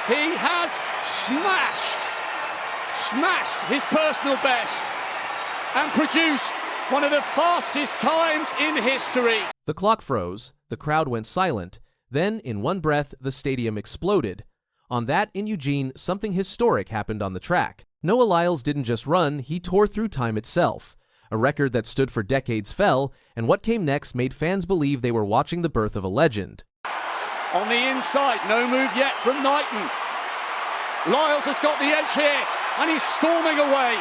He has smashed his personal best and produced one of the fastest times in history. The clock froze, the crowd went silent, then, in one breath, the stadium exploded. On that, in Eugene, something historic happened on the track. Noah Lyles didn't just run, he tore through time itself. A record that stood for decades fell, and what came next made fans believe they were watching the birth of a legend. On the inside, no move yet from Knighton. Lyles has got the edge here, and he's storming away.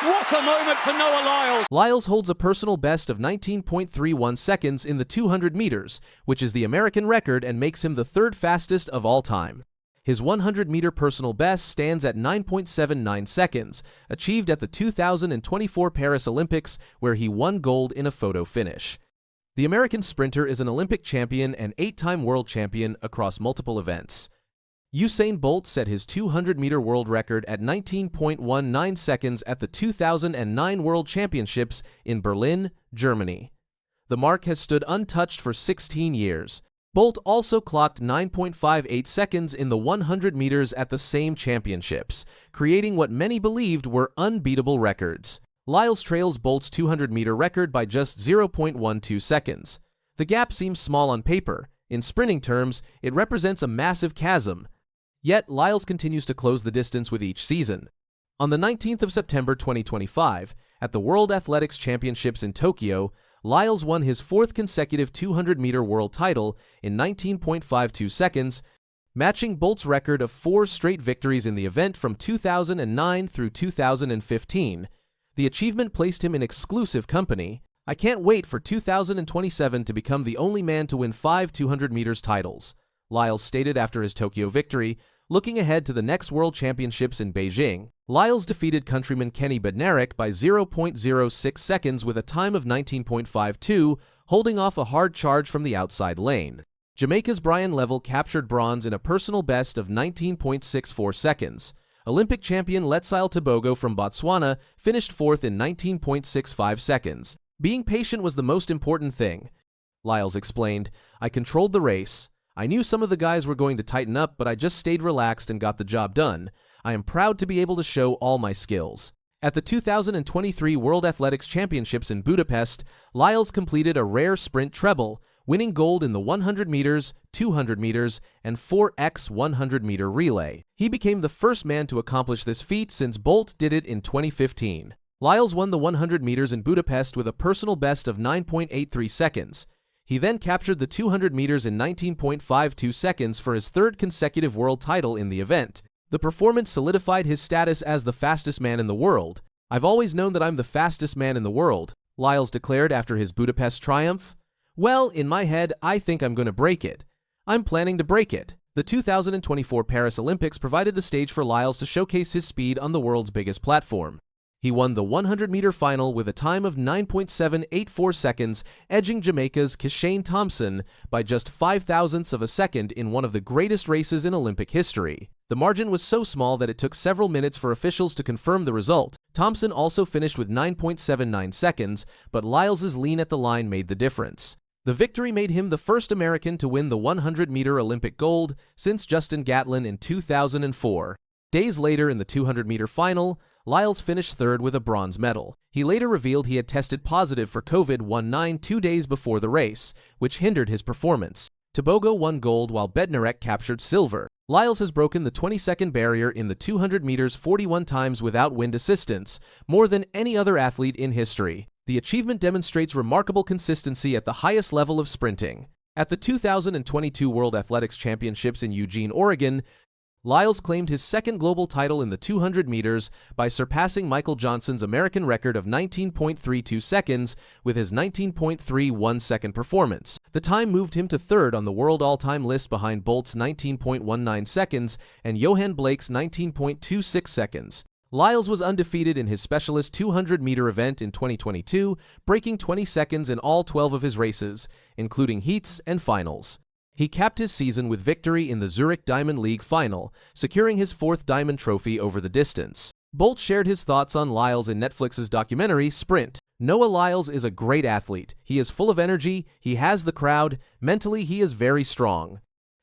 What a moment for Noah Lyles! Lyles holds a personal best of 19.31 seconds in the 200 meters, which is the American record and makes him the third fastest of all time. His 100-meter personal best stands at 9.79 seconds, achieved at the 2024 Paris Olympics, where he won gold in a photo finish. The American sprinter is an Olympic champion and 8-time world champion across multiple events. Usain Bolt set his 200-meter world record at 19.19 seconds at the 2009 World Championships in Berlin, Germany. The mark has stood untouched for 16 years. Bolt also clocked 9.58 seconds in the 100 meters at the same championships, creating what many believed were unbeatable records. Lyles trails Bolt's 200-meter record by just 0.12 seconds. The gap seems small on paper. In sprinting terms, it represents a massive chasm. Yet, Lyles continues to close the distance with each season. On the 19th of September 2025, at the World Athletics Championships in Tokyo, Lyles won his fourth consecutive 200-meter world title in 19.52 seconds, matching Bolt's record of 4 straight victories in the event from 2009 through 2015. The achievement placed him in exclusive company. "I can't wait for 2027 to become the only man to win 5 200 meters titles," Lyles stated after his Tokyo victory. Looking ahead to the next World Championships in Beijing, Lyles defeated countryman Kenny Bednarek by 0.06 seconds with a time of 19.52, holding off a hard charge from the outside lane. Jamaica's Brian Level captured bronze in a personal best of 19.64 seconds. Olympic champion Lyles Tebogo from Botswana finished fourth in 19.65 seconds. "Being patient was the most important thing," Lyles explained. "I controlled the race. I knew some of the guys were going to tighten up, but I just stayed relaxed and got the job done. I am proud to be able to show all my skills." At the 2023 World Athletics Championships in Budapest, Lyles completed a rare sprint treble, winning gold in the 100 meters, 200 meters, and 4x 100-meter relay. He became the first man to accomplish this feat since Bolt did it in 2015. Lyles won the 100 meters in Budapest with a personal best of 9.83 seconds. He then captured the 200 meters in 19.52 seconds for his third consecutive world title in the event. The performance solidified his status as the fastest man in the world. "I've always known that I'm the fastest man in the world," Lyles declared after his Budapest triumph. "Well, in my head, I think I'm going to break it. I'm planning to break it." The 2024 Paris Olympics provided the stage for Lyles to showcase his speed on the world's biggest platform. He won the 100-meter final with a time of 9.784 seconds, edging Jamaica's Kishane Thompson by just 0.05 of a second in one of the greatest races in Olympic history. The margin was so small that it took several minutes for officials to confirm the result. Thompson also finished with 9.79 seconds, but Lyles's lean at the line made the difference. The victory made him the first American to win the 100-meter Olympic gold since Justin Gatlin in 2004. Days later in the 200-meter final, Lyles finished third with a bronze medal. He later revealed he had tested positive for COVID-19 2 days before the race, which hindered his performance. Tebogo won gold while Bednarek captured silver. Lyles has broken the 20-second barrier in the 200 meters 41 times without wind assistance, more than any other athlete in history. The achievement demonstrates remarkable consistency at the highest level of sprinting. At the 2022 World Athletics Championships in Eugene, Oregon, Lyles claimed his second global title in the 200 meters by surpassing Michael Johnson's American record of 19.32 seconds with his 19.31-second performance. The time moved him to third on the world all-time list behind Bolt's 19.19 seconds and Johan Blake's 19.26 seconds. Lyles was undefeated in his specialist 200-meter event in 2022, breaking 20 seconds in all 12 of his races, including heats and finals. He capped his season with victory in the Zurich Diamond League final, securing his fourth Diamond Trophy over the distance. Bolt shared his thoughts on Lyles in Netflix's documentary, Sprint. "Noah Lyles is a great athlete. He is full of energy, he has the crowd, mentally he is very strong.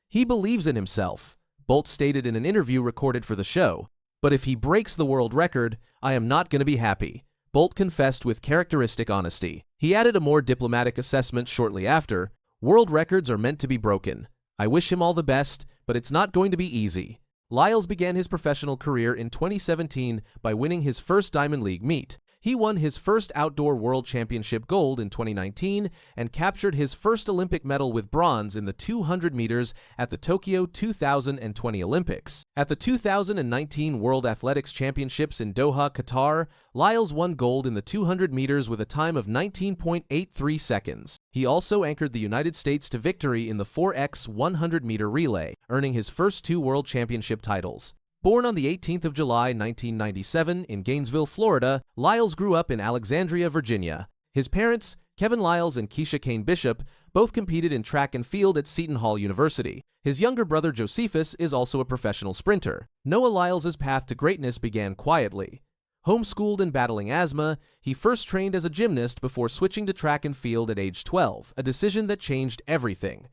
He believes in himself. Bolt stated in an interview recorded for the show. "But if he breaks the world record, I am not going to be happy," Bolt confessed with characteristic honesty. He added a more diplomatic assessment shortly after. "World records are meant to be broken. I wish him all the best, but it's not going to be easy." Lyles began his professional career in 2017 by winning his first Diamond League meet. He won his first Outdoor World Championship gold in 2019 and captured his first Olympic medal with bronze in the 200 meters at the Tokyo 2020 Olympics. At the 2019 World Athletics Championships in Doha, Qatar, Lyles won gold in the 200 meters with a time of 19.83 seconds. He also anchored the United States to victory in the 4x 100-meter relay, earning his first 2 World Championship titles. Born on the 18th of July, 1997, in Gainesville, Florida, Lyles grew up in Alexandria, Virginia. His parents, Kevin Lyles and Keisha Kane Bishop, both competed in track and field at Seton Hall University. His younger brother Josephus is also a professional sprinter. Noah Lyles' path to greatness began quietly. Homeschooled and battling asthma, he first trained as a gymnast before switching to track and field at age 12, a decision that changed everything.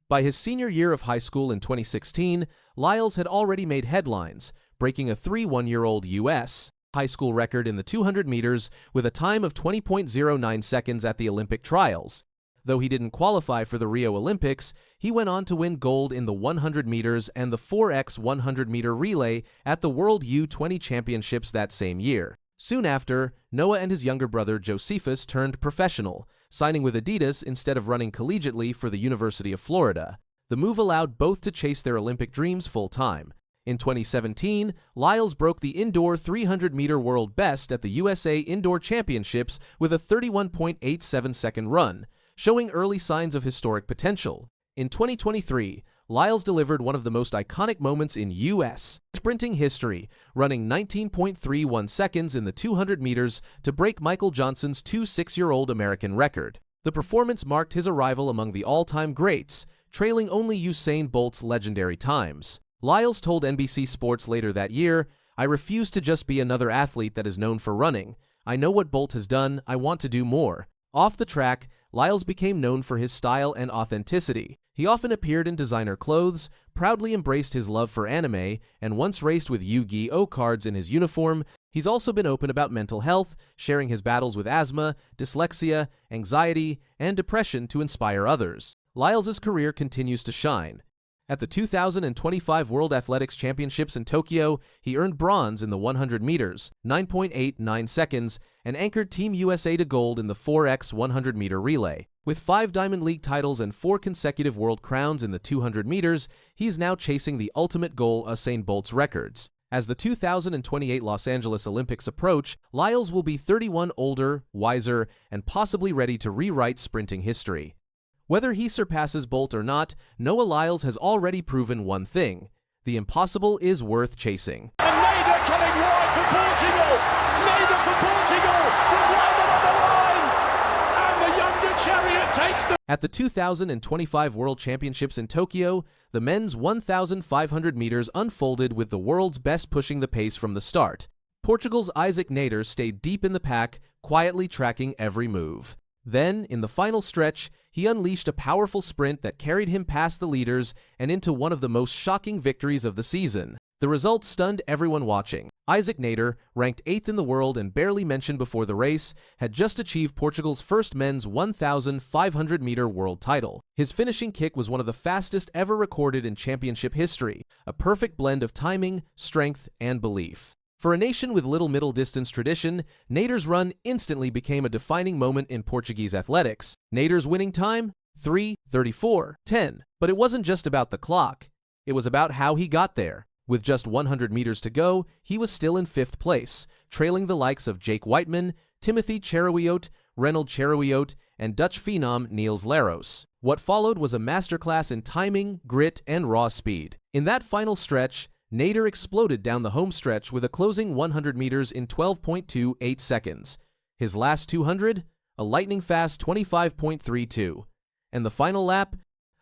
By his senior year of high school in 2016, Lyles had already made headlines, breaking a 3-1-year-old U.S. high school record in the 200 meters with a time of 20.09 seconds at the Olympic trials. Though he didn't qualify for the Rio Olympics, he went on to win gold in the 100 meters and the 4x 100-meter relay at the World U20 Championships that same year. Soon after, Noah and his younger brother Josephus turned professional, signing with Adidas instead of running collegiately for the University of Florida. The move allowed both to chase their Olympic dreams full-time. In 2017, Lyles broke the indoor 300-meter world best at the USA Indoor Championships with a 31.87-second run, showing early signs of historic potential. In 2023, Lyles delivered one of the most iconic moments in U.S. sprinting history, running 19.31 seconds in the 200 meters to break Michael Johnson's 6-year-old American record. The performance marked his arrival among the all-time greats, trailing only Usain Bolt's legendary times. Lyles told NBC Sports later that year, "I refuse to just be another athlete that is known for running. I know what Bolt has done, I want to do more." Off the track, Lyles became known for his style and authenticity. He often appeared in designer clothes, proudly embraced his love for anime, and once raced with Yu-Gi-Oh cards in his uniform. He's also been open about mental health, sharing his battles with asthma, dyslexia, anxiety, and depression to inspire others. Lyles' career continues to shine. At the 2025 World Athletics Championships in Tokyo, he earned bronze in the 100 meters, 9.89 seconds, and anchored Team USA to gold in the 4x 100-meter relay. With 5 Diamond League titles and 4 consecutive world crowns in the 200 meters, he's now chasing the ultimate goal, Usain Bolt's records. As the 2028 Los Angeles Olympics approach, Lyles will be 31, older, wiser, and possibly ready to rewrite sprinting history. Whether he surpasses Bolt or not, Noah Lyles has already proven one thing: the impossible is worth chasing. And Nader coming wide for Portugal! Nader for Portugal! From right on the line! And the younger chariot takes the... At the 2025 World Championships in Tokyo, the men's 1,500 meters unfolded with the world's best pushing the pace from the start. Portugal's Isaac Nader stayed deep in the pack, quietly tracking every move. Then, in the final stretch, he unleashed a powerful sprint that carried him past the leaders and into one of the most shocking victories of the season. The result stunned everyone watching. Isaac Nader, ranked 8th in the world and barely mentioned before the race, had just achieved Portugal's first men's 1,500-meter world title. His finishing kick was one of the fastest ever recorded in championship history, a perfect blend of timing, strength, and belief. For a nation with little middle-distance tradition, Nader's run instantly became a defining moment in Portuguese athletics. Nader's winning time? 3:34.10. But it wasn't just about the clock. It was about how he got there. With just 100 meters to go, he was still in 5th place, trailing the likes of Jake Whiteman, Timothy Cheruiyot, Reynold Cheruiyot, and Dutch phenom Niels Laros. What followed was a masterclass in timing, grit, and raw speed. In that final stretch, Nader exploded down the home stretch with a closing 100 meters in 12.28 seconds. His last 200, a lightning-fast 25.32. And the final lap,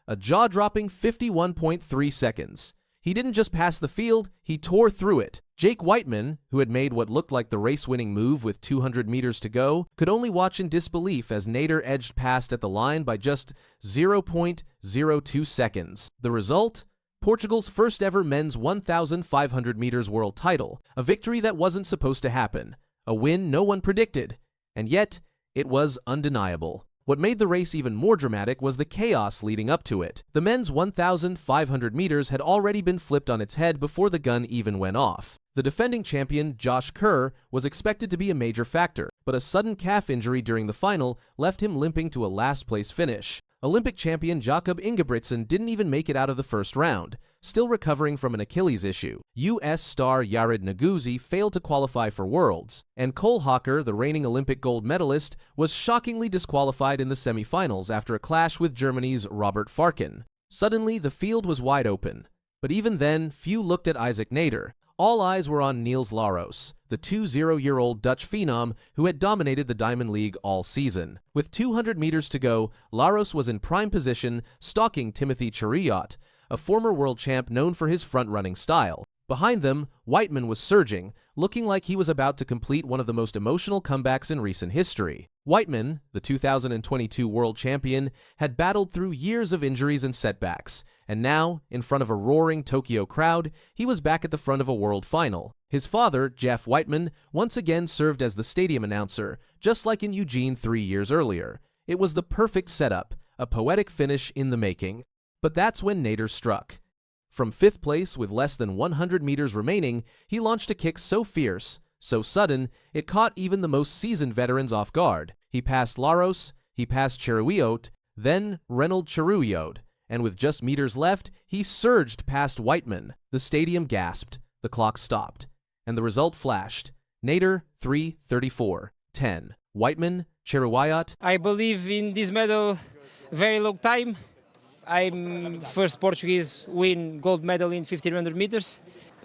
a jaw-dropping 51.3 seconds. He didn't just pass the field, he tore through it. Jake Whiteman, who had made what looked like the race-winning move with 200 meters to go, could only watch in disbelief as Nader edged past at the line by just 0.02 seconds. The result? Portugal's first ever men's 1,500 meters world title, a victory that wasn't supposed to happen, a win no one predicted, and yet it was undeniable. What made the race even more dramatic was the chaos leading up to it. The men's 1,500 meters had already been flipped on its head before the gun even went off. The defending champion, Josh Kerr, was expected to be a major factor, but a sudden calf injury during the final left him limping to a last-place finish. Olympic champion Jakob Ingebrigtsen didn't even make it out of the first round, still recovering from an Achilles issue. U.S. star Yared Nuguse failed to qualify for Worlds, and Cole Hawker, the reigning Olympic gold medalist, was shockingly disqualified in the semifinals after a clash with Germany's Robert Farken. Suddenly, the field was wide open, but even then, few looked at Isaac Nader. All eyes were on Niels Laros, the 20-year-old Dutch phenom who had dominated the Diamond League all season. With 200 meters to go, Laros was in prime position, stalking Timothy Cheruiyot, a former world champ known for his front-running style. Behind them, Whiteman was surging, looking like he was about to complete one of the most emotional comebacks in recent history. Whiteman, the 2022 world champion, had battled through years of injuries and setbacks, and now, in front of a roaring Tokyo crowd, he was back at the front of a world final. His father, Jeff Whiteman, once again served as the stadium announcer, just like in Eugene 3 years earlier. It was the perfect setup, a poetic finish in the making. But that's when Nader struck. From 5th place with less than 100 meters remaining, he launched a kick so fierce, so sudden, it caught even the most seasoned veterans off guard. He passed Laros, he passed Cheruiyot, then Reynold Cheruiyot, and with just meters left, he surged past Whiteman. The stadium gasped, the clock stopped, and the result flashed. Nader 3:34.10. Whiteman, Cheruiyot. I believe in this medal very long time. I'm first Portuguese win gold medal in 1500 meters.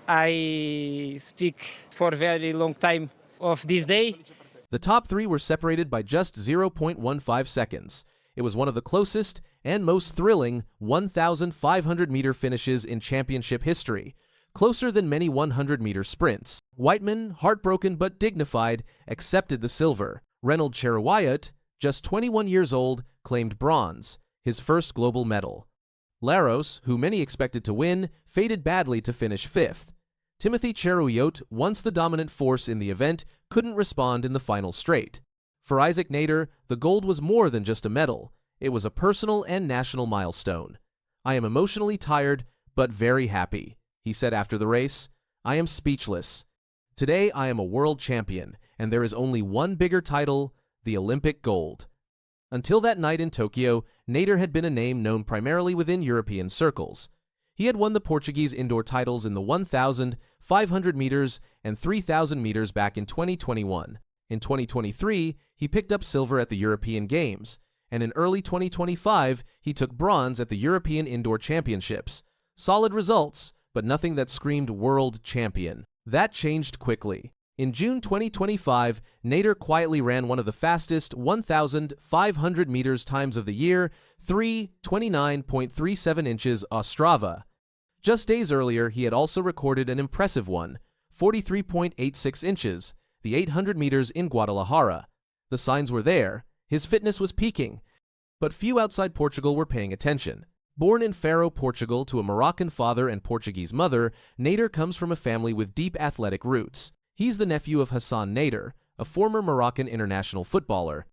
I speak for a very long time of this day. The top three were separated by just 0.15 seconds. It was one of the closest and most thrilling 1,500-meter finishes in championship history, closer than many 100-meter sprints. Whiteman, heartbroken but dignified, accepted the silver. Reynold Cheruiyot, just 21 years old, claimed bronze, his first global medal. Laros, who many expected to win, faded badly to finish 5th. Timothy Cheruiyot, once the dominant force in the event, couldn't respond in the final straight. For Isaac Nader, the gold was more than just a medal. It was a personal and national milestone. "I am emotionally tired, but very happy," he said after the race. "I am speechless. Today I am a world champion, and there is only one bigger title, the Olympic gold." Until that night in Tokyo, Nader had been a name known primarily within European circles. He had won the Portuguese indoor titles in the 1,000, 500 meters, and 3,000 meters back in 2021. In 2023, he picked up silver at the European Games, and in early 2025, he took bronze at the European Indoor Championships. Solid results, but nothing that screamed world champion. That changed quickly. In June 2025, Nader quietly ran one of the fastest 1,500 meters times of the year, 3:29.37 inches Ostrava. Just days earlier, he had also recorded an impressive one, 43.86 inches, the 800 meters in Guadalajara. The signs were there, his fitness was peaking, but few outside Portugal were paying attention. Born in Faro, Portugal to a Moroccan father and Portuguese mother, Nader comes from a family with deep athletic roots. He's the nephew of Hassan Nader, a former Moroccan international footballer.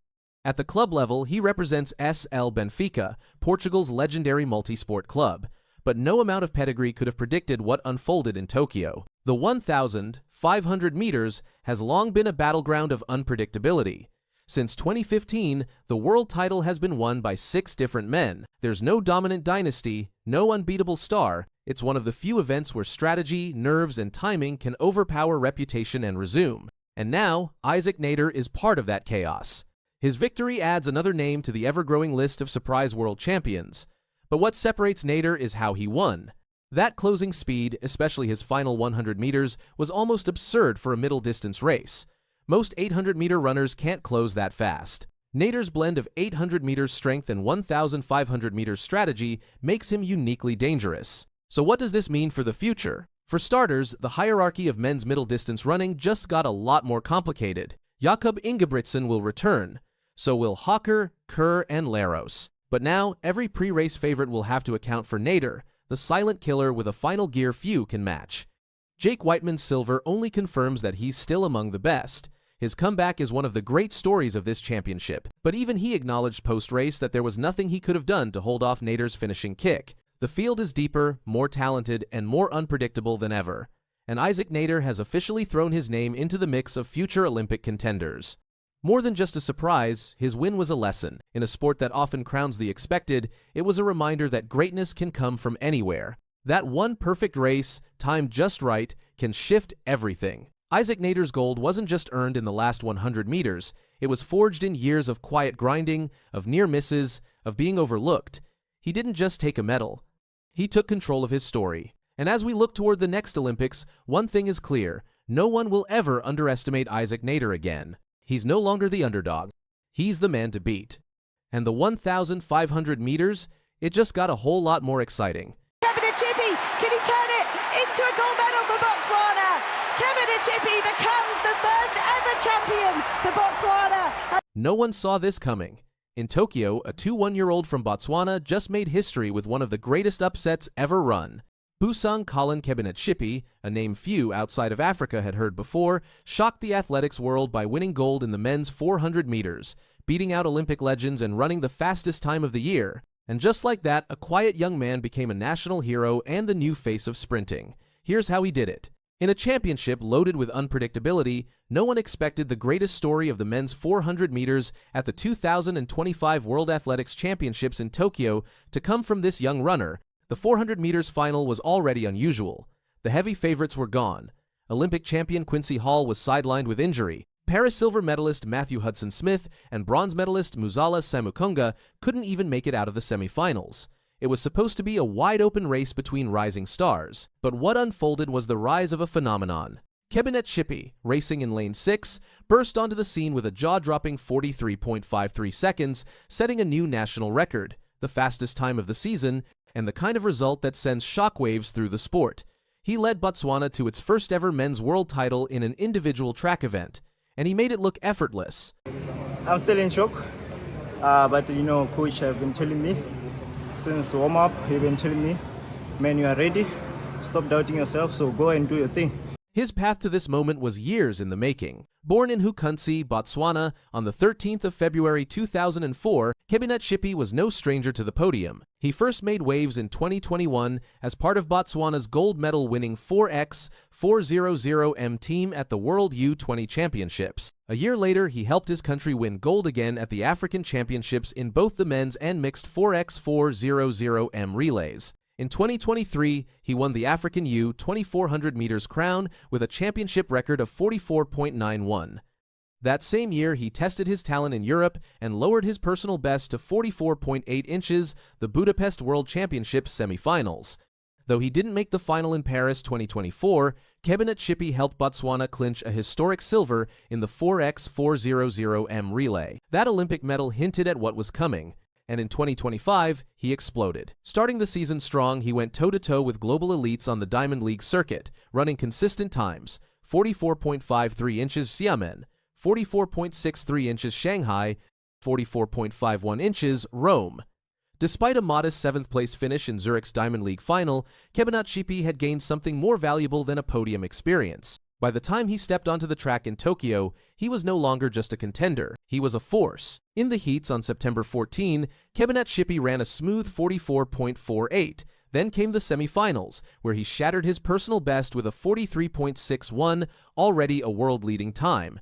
At the club level, he represents SL Benfica, Portugal's legendary multi-sport club, but no amount of pedigree could have predicted what unfolded in Tokyo. The 1,500 meters has long been a battleground of unpredictability. Since 2015, the world title has been won by 6 different men. There's no dominant dynasty, no unbeatable star. It's one of the few events where strategy, nerves, and timing can overpower reputation and resume. And now, Isaac Nader is part of that chaos. His victory adds another name to the ever-growing list of surprise world champions. But what separates Nader is how he won. That closing speed, especially his final 100 meters, was almost absurd for a middle-distance race. Most 800-meter runners can't close that fast. Nader's blend of 800 meters strength and 1,500 meters strategy makes him uniquely dangerous. So what does this mean for the future? For starters, the hierarchy of men's middle-distance running just got a lot more complicated. Jakob Ingebrigtsen will return. So will Hawker, Kerr, and Laros. But now, every pre-race favorite will have to account for Nader, the silent killer with a final gear few can match. Jake Whiteman's silver only confirms that he's still among the best. His comeback is one of the great stories of this championship, but even he acknowledged post-race that there was nothing he could have done to hold off Nader's finishing kick. The field is deeper, more talented, and more unpredictable than ever, and Isaac Nader has officially thrown his name into the mix of future Olympic contenders. More than just a surprise, his win was a lesson. In a sport that often crowns the expected, it was a reminder that greatness can come from anywhere. That one perfect race, timed just right, can shift everything. Isaac Nader's gold wasn't just earned in the last 100 meters, it was forged in years of quiet grinding, of near misses, of being overlooked. He didn't just take a medal. He took control of his story. And as we look toward the next Olympics, one thing is clear: no one will ever underestimate Isaac Nader again. He's no longer the underdog. He's the man to beat. And the 1,500 meters, it just got a whole lot more exciting. Kevin Chippy, can he turn it into a gold medal for Botswana? Kevin Chippy becomes the first ever champion for Botswana. No one saw this coming. In Tokyo, a 21-year-old from Botswana just made history with one of the greatest upsets ever run. Busang Colin Kebinetshipi, a name few outside of Africa had heard before, shocked the athletics world by winning gold in the men's 400 meters, beating out Olympic legends and running the fastest time of the year. And just like that, a quiet young man became a national hero and the new face of sprinting. Here's how he did it. In a championship loaded with unpredictability, no one expected the greatest story of the men's 400 meters at the 2025 World Athletics Championships in Tokyo to come from this young runner. The 400 meters final was already unusual. The heavy favorites were gone. Olympic champion Quincy Hall was sidelined with injury. Paris silver medalist Matthew Hudson-Smith and bronze medalist Muzala Samukonga couldn't even make it out of the semifinals. It was supposed to be a wide-open race between rising stars, but what unfolded was the rise of a phenomenon. Kebinetshipi, racing in lane 6, burst onto the scene with a jaw-dropping 43.53 seconds, setting a new national record, the fastest time of the season, and the kind of result that sends shockwaves through the sport. He led Botswana to its first ever men's world title in an individual track event, and he made it look effortless. I'm still in shock, but coach have been telling me since warm-up, he's been telling me, man, you are ready, stop doubting yourself, so go and do your thing. His path to this moment was years in the making. Born in Hukunsi, Botswana, on the 13th of February 2004, Kebinetshipi was no stranger to the podium. He first made waves in 2021 as part of Botswana's gold medal-winning 4x400M team at the World U20 Championships. A year later, he helped his country win gold again at the African Championships in both the men's and mixed 4x400M relays. In 2023, he won the African U 2400 meters crown with a championship record of 44.91. That same year, he tested his talent in Europe and lowered his personal best to 44.8 inches, the Budapest World Championships semifinals. Though he didn't make the final in Paris 2024, Kebinetshipi helped Botswana clinch a historic silver in the 4x400M relay. That Olympic medal hinted at what was coming. And in 2025, he exploded. Starting the season strong, he went toe-to-toe with global elites on the Diamond League circuit, running consistent times: 44.53 inches Xiamen, 44.63 inches Shanghai, 44.51 inches Rome. Despite a modest 7th-place finish in Zurich's Diamond League final, Kebinetshipi had gained something more valuable than a podium experience. By the time he stepped onto the track in Tokyo, he was no longer just a contender, he was a force. In the heats on September 14, Kebinetshipi ran a smooth 44.48. Then came the semifinals, where he shattered his personal best with a 43.61, already a world-leading time.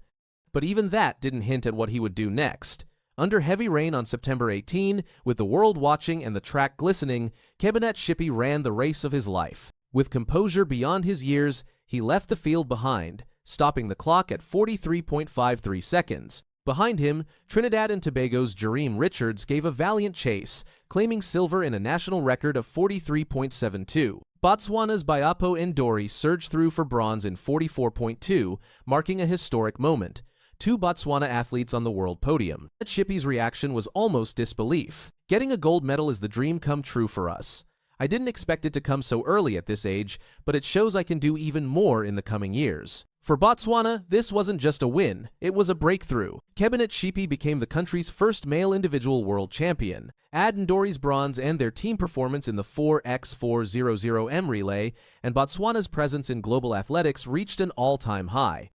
But even that didn't hint at what he would do next. Under heavy rain on September 18, with the world watching and the track glistening, Kebinetshipi ran the race of his life. With composure beyond his years, he left the field behind, stopping the clock at 43.53 seconds. Behind him, Trinidad and Tobago's Jareem Richards gave a valiant chase, claiming silver in a national record of 43.72. Botswana's Biapo Ndori surged through for bronze in 44.2, marking a historic moment. 2 Botswana athletes on the world podium. Chippy's reaction was almost disbelief. Getting a gold medal is the dream come true for us. I didn't expect it to come so early at this age, but it shows I can do even more in the coming years. For Botswana, this wasn't just a win, it was a breakthrough. Kebonit Shipi became the country's first male individual world champion. Add Ndori's bronze and their team performance in the 4x400M relay, and Botswana's presence in global athletics reached an all-time high.